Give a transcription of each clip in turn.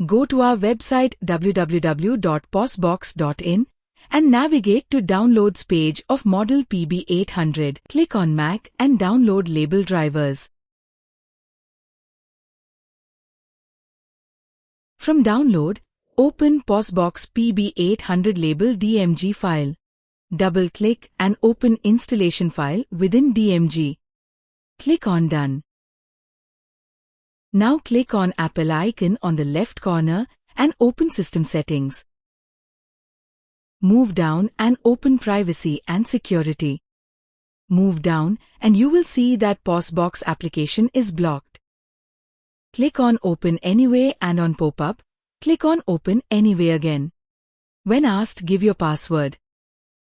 Go to our website www.posbox.in and navigate to Downloads page of model PB800. Click on Mac and download label drivers. From Download, open PosBox PB800 label DMG file. Double-click and open installation file within DMG. Click on Done. Now click on Apple icon on the left corner and open System Settings. Move down and open Privacy and Security. Move down and you will see that PosBox application is blocked. Click on Open Anyway and on pop-up, click on Open Anyway again. When asked, give your password.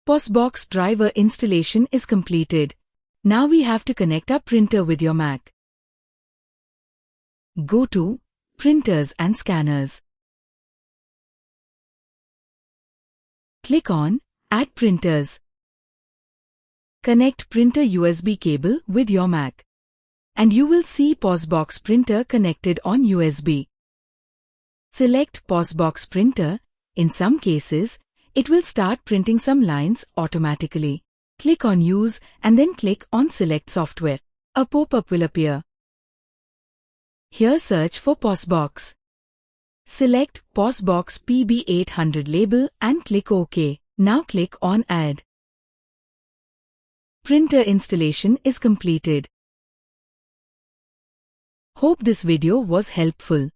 PosBox driver installation is completed. Now we have to connect our printer with your Mac. Go to Printers and Scanners. Click on Add Printers. Connect printer USB cable with your Mac. And you will see PosBox printer connected on USB. Select PosBox printer. In some cases, it will start printing some lines automatically. Click on Use and then click on Select Software. A pop-up will appear. Here search for PosBox. Select PosBox PB800 label and click OK. Now click on Add. Printer installation is completed. Hope this video was helpful.